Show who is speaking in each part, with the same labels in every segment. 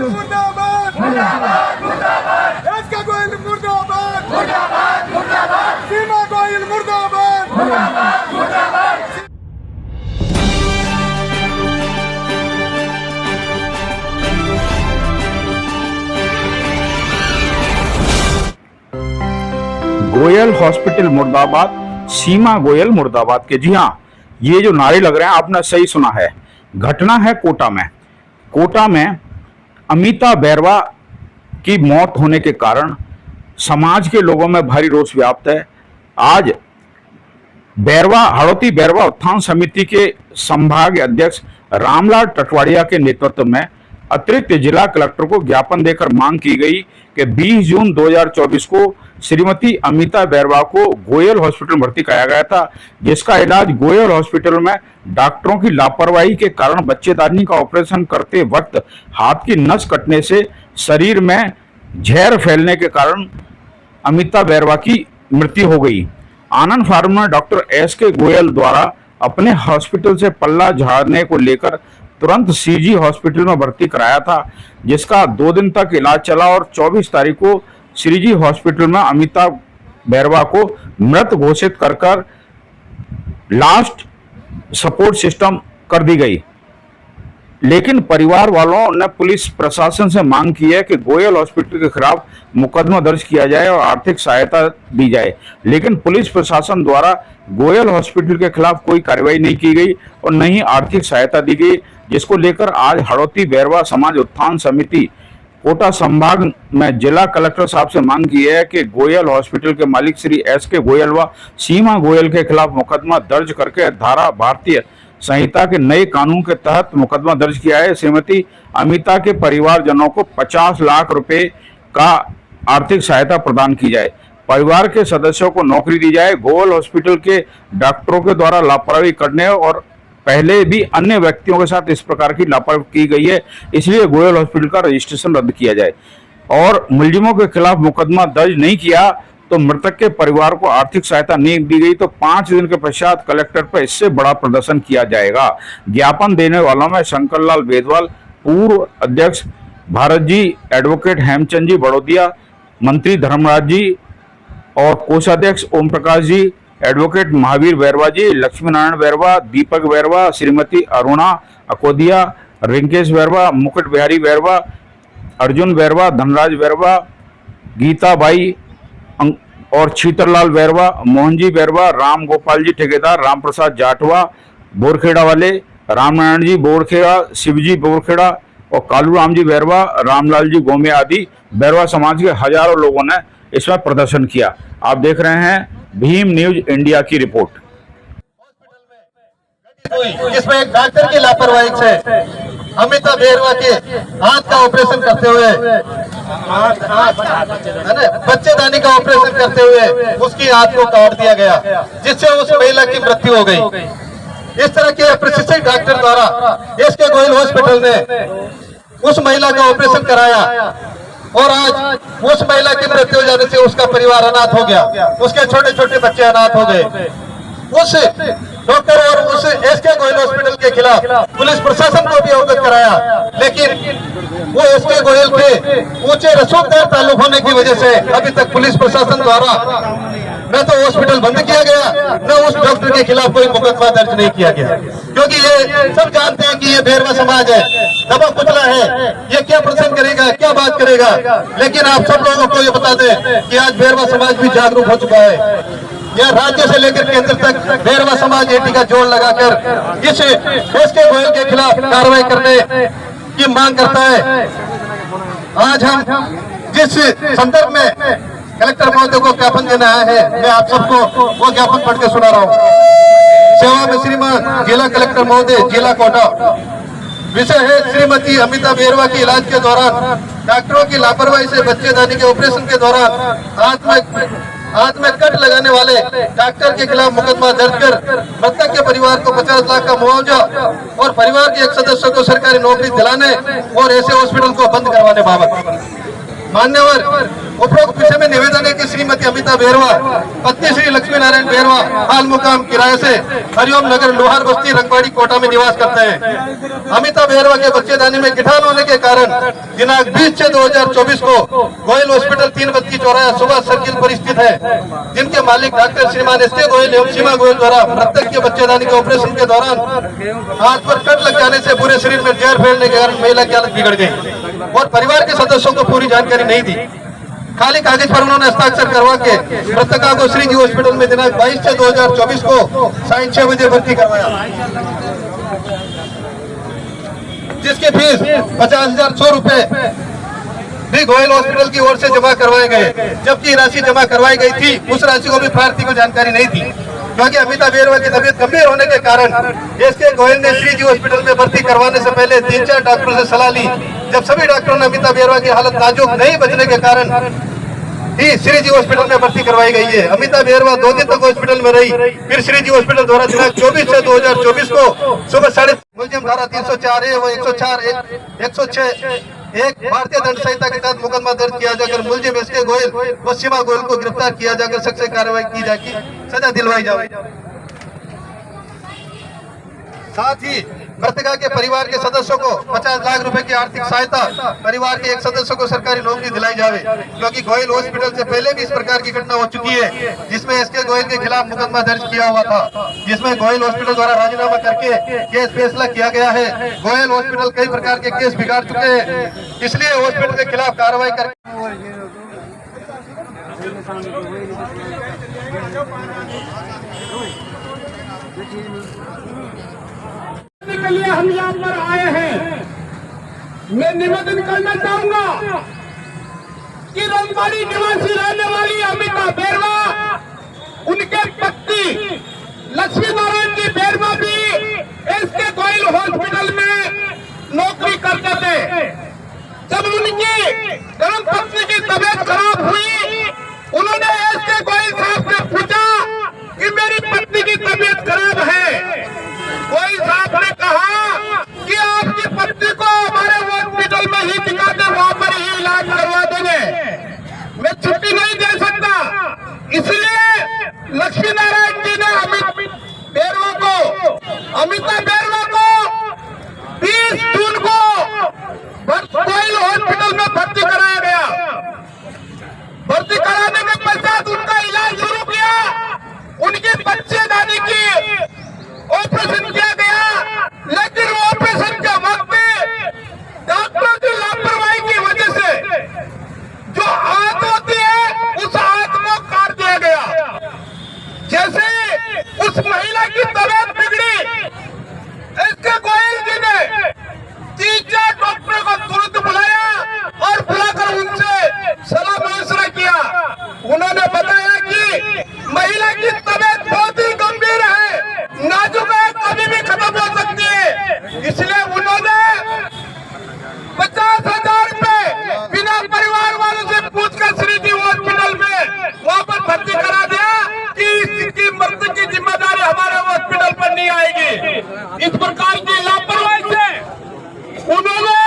Speaker 1: मुर्दाबाद मुर्दाबाद मुर्दाबाद एसके गोयल मुर्दाबाद मुर्दाबाद मुर्दाबाद सीमा गोयल मुर्दाबाद मुर्दाबाद मुर्दाबाद।
Speaker 2: गोयल हॉस्पिटल मुर्दाबाद, सीमा गोयल मुर्दाबाद के। जी हाँ, ये जो नारे लग रहे हैं आपने सही सुना है। घटना है कोटा में। कोटा में अमिता बैरवा की मौत होने के कारण समाज के लोगों में भारी रोष व्याप्त है। आज हड़ौती बैरवा उत्थान समिति के संभाग अध्यक्ष रामलाल टटवाड़िया के नेतृत्व में अतिरिक्त जिला कलेक्टर को ज्ञापन देकर मांग की गई कि 20 जून 2024 को श्रीमती अमिता बैरवा को गोयल हॉस्पिटल में भर्ती कराया गया था, जिसका इलाज गोयल हॉस्पिटल में डॉक्टरों की लापरवाही के कारण बच्चेदानी का ऑपरेशन करते वक्त हाथ की नस कटने से शरीर में जहर फैलने के कारण अमिता बैरवा की मृत्यु हो गई। आनंद फार्म में डॉक्टर एसके गोयल द्वारा अपने हॉस्पिटल से पल्ला झाड़ने को लेकर तुरंत सीजी हॉस्पिटल में भर्ती कराया था, जिसका 2 दिन तक इलाज चला और 24 तारीख को सीजी हॉस्पिटल में अमिता बैरवा को मृत घोषित कर लास्ट सपोर्ट सिस्टम कर दी गई। लेकिन परिवार वालों ने पुलिस प्रशासन से मांग की है कि गोयल हॉस्पिटल के खिलाफ मुकदमा दर्ज किया जाए और आर्थिक सहायता दी जाए, लेकिन पुलिस प्रशासन द्वारा गोयल हॉस्पिटल के खिलाफ कोई कार्रवाई नहीं की गई और न ही आर्थिक सहायता दी गई, जिसको लेकर आज हड़ौती बैरवा समाज उत्थान समिति कोटा संभाग में जिला कलेक्टर साहब से मांग की है कि गोयल हॉस्पिटल के मालिक श्री एसके गोयल व सीमा गोयल के खिलाफ मुकदमा दर्ज करके धारा भारतीय संहिता के नए कानून के तहत मुकदमा दर्ज किया है। श्रीमती अमिता के परिवारजनों को 50 लाख रुपए का आर्थिक सहायता प्रदान की जाए, परिवार के सदस्यों को नौकरी दी जाए। गोयल हॉस्पिटल के डॉक्टरों के द्वारा लापरवाही करने और पहले भी अन्य व्यक्तियों के साथ इस प्रकार की लापरवाही की गई है, इसलिए गोयल हॉस्पिटल का रजिस्ट्रेशन रद्द किया जाए और मुलजिमों के खिलाफ मुकदमा दर्ज नहीं किया तो मृतक के परिवार को आर्थिक सहायता नहीं दी गई तो 5 दिन के पश्चात कलेक्टर पर इससे बड़ा प्रदर्शन किया जाएगा। ज्ञापन देने वालों में शंकर लाल बेदवाल, पूर्व अध्यक्ष भारत जी, एडवोकेट हेमचंद जी बड़ौदिया, मंत्री धर्मराज जी और कोषाध्यक्ष Om Prakash ji, advocate Mahavir Bairwa ji, Lakshmi Narayan Bairwa, Deepak Bairwa, Shrimati Aruna Akodia, Rinkesh Bairwa, Mukut Bihari Bairwa, Arjun Bairwa, Dhanraj Bairwa, Gita by और छीतरलाल बैरवा, मोहनजी बैरवा, राम गोपाल जी ठेकेदार, राम प्रसाद जाटवा बोरखेड़ा वाले, रामनारायण जी बोरखेड़ा, शिवजी बोरखेड़ा और कालू राम जी बैरवा, रामलाल जी गोमे आदि बैरवा समाज के हजारों लोगों ने इसमें प्रदर्शन किया। आप देख रहे हैं भीम न्यूज इंडिया की रिपोर्ट।
Speaker 3: इसमें एक डॉक्टर की लापरवाही से अमिता बैरवा के हाथ का ऑपरेशन करते हुए बच्चेदानी का ऑपरेशन करते हुए उसकी हाथ को काट दिया गया, जिससे उस महिला की मृत्यु हो गई। इस तरह के प्रशिक्षित डॉक्टर द्वारा एसके गोयल हॉस्पिटल ने उस महिला का ऑपरेशन कराया और आज उस महिला की मृत्यु हो जाने से उसका परिवार अनाथ हो गया, उसके छोटे छोटे बच्चे अनाथ हो गए। उस डॉक्टर और उस एसके गोयल हॉस्पिटल के खिलाफ पुलिस प्रशासन को भी अवगत कराया, लेकिन वो एसके गोयल के ऊंचे रसूखदार ताल्लुक होने की वजह से अभी तक पुलिस प्रशासन द्वारा न तो हॉस्पिटल बंद किया गया न उस डॉक्टर के खिलाफ कोई मुकदमा दर्ज नहीं किया गया, क्योंकि ये सब जानते हैं कि ये बैरवा समाज है, दबा कुचला है, ये क्या प्रसन्न करेगा, क्या बात करेगा। लेकिन आप सब लोगों को ये बता दें कि आज बैरवा समाज भी जागरूक हो चुका है। यह राज्य से लेकर केंद्र तक बैरवा समाज एटी का जोड़ लगाकर इस एसके गोयल के खिलाफ कार्रवाई करने की मांग करता है। आज हम जिस संदर्भ में कलेक्टर महोदय को ज्ञापन देना है, मैं आप सबको वो ज्ञापन पढ़ के सुना रहा हूँ। सेवा में श्रीमान जिला कलेक्टर महोदय, जिला कोटा। विषय है श्रीमती अमिता बैरवा के इलाज के दौरान डॉक्टरों की लापरवाही से बच्चेदानी के ऑपरेशन के दौरान हाथ में कट लगाने वाले डॉक्टर के खिलाफ मुकदमा दर्ज कर मृतक के परिवार को 50 लाख का मुआवजा और परिवार के एक सदस्य को सरकारी नौकरी दिलाने और ऐसे हॉस्पिटल को बंद करवाने बाबत मान्यवर उपरोक्त विषय में निवेदन है कि श्रीमती अमिता बेरवा पत्नी श्री लक्ष्मी नारायण बेरवा हाल मुकाम किराए से हरिओम नगर लोहार बस्ती रंगवाड़ी कोटा में निवास करते हैं। अमिता बेरवा के बच्चेदानी में गिठान होने के कारण दिनांक 20/6/2024 को गोयल हॉस्पिटल 3 बत्ती चौराहा सुबह सर्किल पर स्थित है, जिनके मालिक डॉक्टर श्रीमान एस के गोयल एवं सीमा गोयल द्वारा मृतक के बच्चेदानी के ऑपरेशन के दौरान हाथ पर कट लग जाने से पूरे शरीर में जहर फैलने के कारण महिला की हालत बिगड़ गई और परिवार के सदस्यों को पूरी जानकारी नहीं दी। खाली कागज पर उन्होंने हस्ताक्षर करवा के मृतका को श्रीजी हॉस्पिटल में दिनांक 22/6/2024 को साढ़े 6 बजे भर्ती करवाया, जिसकी फीस 50,100 रुपए भी गोयल हॉस्पिटल की ओर से जमा करवाए गए, जबकि राशि जमा करवाई गई थी उस राशि को भी प्रार्थी को जानकारी नहीं थी, क्योंकि अमिता बेरवा की तबीयत गंभीर होने के कारण एसके गोयल ने श्रीजी हॉस्पिटल में भर्ती करवाने से पहले 3-4 डॉक्टरों से सलाह ली। जब सभी डॉक्टरों ने अमिता बेरवा की हालत नाजुक नहीं बचने के कारण ही श्रीजी हॉस्पिटल में भर्ती करवाई गई है। अमिता बेरवा 2 दिन तक हॉस्पिटल में रही, फिर श्रीजी हॉस्पिटल द्वारा दिनांक 24/6/2024 को सुबह 3:30 मुलजिम धारा 304A व 106 भारतीय दंड संहिता के तहत मुकदमा दर्ज किया जाकर मुलजिम एसके गोयल व सीमा गोयल को गिरफ्तार किया जाकर सख्त कार्रवाई की जाएगी, सजा दिलवाई जाए। साथ ही मृतका के परिवार के सदस्यों को 50 लाख रुपए की आर्थिक सहायता, परिवार के एक सदस्य को सरकारी नौकरी दिलाई जावे, क्योंकि गोयल हॉस्पिटल से पहले भी इस प्रकार की घटना हो चुकी है, जिसमें एसके गोयल के खिलाफ मुकदमा दर्ज किया हुआ था, जिसमें गोयल हॉस्पिटल द्वारा राजीनामा करके केस फैसला किया गया है। गोयल हॉस्पिटल कई प्रकार के केस बिगाड़ चुके हैं, इसलिए हॉस्पिटल के खिलाफ कार्रवाई कर
Speaker 1: के लिए हम यहाँ पर आए हैं। मैं निवेदन करना चाहूंगा कि रंगवाड़ी निवासी रहने वाली अमिता बेरवा, उनके पति लक्ष्मी नारायण जी बेरवा भी एसके गोयल हॉस्पिटल में नौकरी करते थे। जब उनकी धर्म पत्नी की तबीयत खराब हुई, उन्होंने एसके गोयल साहब से पूछा कि मेरी पत्नी की तबीयत खराब है। गोयल साहब ने कहा कि आपकी पत्नी को हमारे हॉस्पिटल में ही दिखा दे, वहां पर ही इलाज करवा देंगे, मैं छुट्टी नहीं दे सकता। इसलिए लक्ष्मी नारायण जी ने अमिता बेरवा को 20 जून को गोयल हॉस्पिटल में भर्ती कराया गया। भर्ती कराने के पश्चात उनका इलाज शुरू किया, उनके बच्चेदानी की ऑपरेशन किया गया, लेकिन ऑपरेशन के वक्त डॉक्टरों की लापरवाही की वजह से जो आंत होती है उस आंत को काट दिया गया। जैसे उस महिला की तबीयत बिगड़ी, एसके गोयल जी ने 3-4 डॉक्टरों को तुरंत बुलाया और बुलाकर उनसे सलाह मशवरा किया। उन्होंने बताया कि महिला की तबीयत बहुत ही गंभीर है, नाजुक है, कभी भी खत्म हो सकती है। इसलिए उन्होंने 50,000 रुपए बिना परिवार वालों से पूछकर श्रीजी हॉस्पिटल में वहां पर भर्ती करा दिया कि इसकी मृत्यु की जिम्मेदारी हमारे हॉस्पिटल पर नहीं आएगी। इस प्रकार की लापरवाही से उन्होंने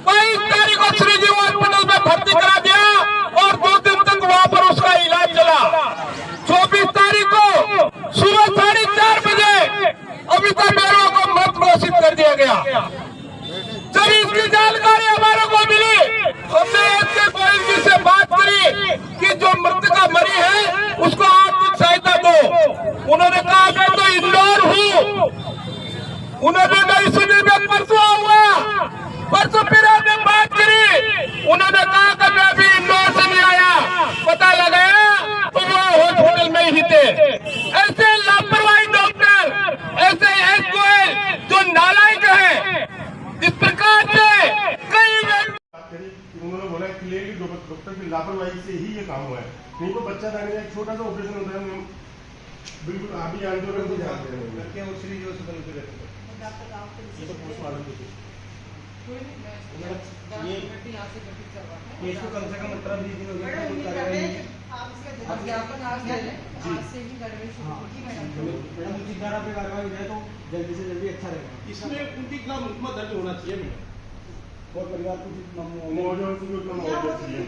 Speaker 1: 22 तारीख को श्रीजी हॉस्पिटल में भर्ती करा दिया और 2 दिन तक वहां पर उसका इलाज चला। 24 तारीख को सुबह 4:30 बजे अमिता बेरवा को मृत घोषित कर दिया गया। जब इसकी जानकारी हमारे को मिली, हमने एसके गोयल जी से बात करी कि जो मृतका मरी है उसको आर्थिक सहायता दो। उन्होंने कहा मैं तो इंदौर हूँ। उन्होंने नहीं सुनी, मैं परसों हुआ, परसों फिर हमने बात करी, उन्होंने कहा कि मैं अभी इंदौर से नहीं आया, पता लगाया तो वो हॉस्पिटल में ही थे। ऐसे लापरवाही डॉक्टर, ऐसे एस गोयल जो नालायक है, इस प्रकार से कई
Speaker 4: उन्होंने बोला क्लियरली डॉक्टर की लापरवाही से ही ये काम हुआ है, नहीं तो बच्चा दाने का एक छोटा सा ऑपरेशन होता है, बिल्कुल अभी आंदोलन को जानते हैं क्या वो श्री हॉस्पिटल पे रहते हैं, ये तो पोस्टमार्टम ये इसको कम से कम 18-20 दिन हो गए मैडम, उचित धारा पे कार्रवाई हो जाए तो जल्दी से जल्दी अच्छा रहेगा। इसमें उनके खिलाफ मुकदमा दर्ज होना चाहिए मैडम।
Speaker 5: और परिवार को जितना
Speaker 4: मुआवजा से भी उतना मुआवजा चाहिए,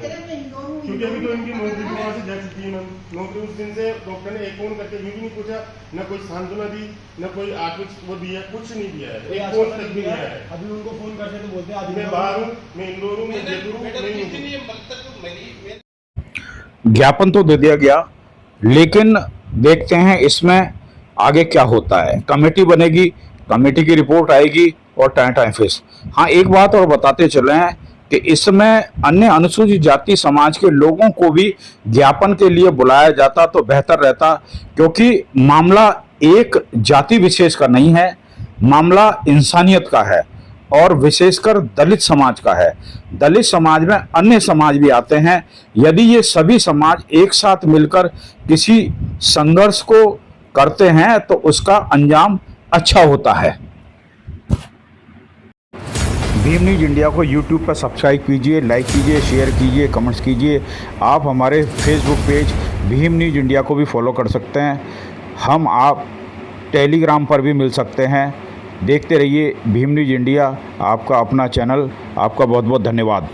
Speaker 4: क्योंकि अभी तो इनकी नौकरी तो वहाँ से जा चुकी है मैम। नौकरी उस दिन से डॉक्टर ने एक फोन करके ये भी नहीं पूछा, न कोई सांत्वना दी, न कोई आर्थिक वो दिया, कुछ नहीं दिया है, एक फोन तक भी नहीं आया है।
Speaker 5: अभी उनको फोन करते तो बोलते हैं
Speaker 4: मैं बाहर हूँ, मैं इंदौर हूँ, मैं जयपुर हूँ, नहीं।
Speaker 2: ज्ञापन तो दे दिया गया, लेकिन देखते हैं इसमें आगे क्या होता है। कमेटी बनेगी, कमेटी की रिपोर्ट आएगी और टाइम फिक्स। हाँ, एक बात और बताते चले हैं कि इसमें अन्य अनुसूचित जाति समाज के लोगों को भी ज्ञापन के लिए बुलाया जाता तो बेहतर रहता, क्योंकि मामला एक जाति विशेष का नहीं है, मामला इंसानियत का है और विशेषकर दलित समाज का है। दलित समाज में अन्य समाज भी आते हैं। यदि ये सभी समाज एक साथ मिलकर किसी संघर्ष को करते हैं तो उसका अंजाम अच्छा होता है। भीम न्यूज़ इंडिया को यूट्यूब पर सब्सक्राइब कीजिए, लाइक कीजिए, शेयर कीजिए, कमेंट्स कीजिए। आप हमारे Facebook page Bhim news India को भी फॉलो कर सकते हैं। हम आप टेलीग्राम पर भी मिल सकते हैं। देखते रहिए भीम न्यूज़ इंडिया, आपका अपना चैनल। आपका बहुत बहुत धन्यवाद।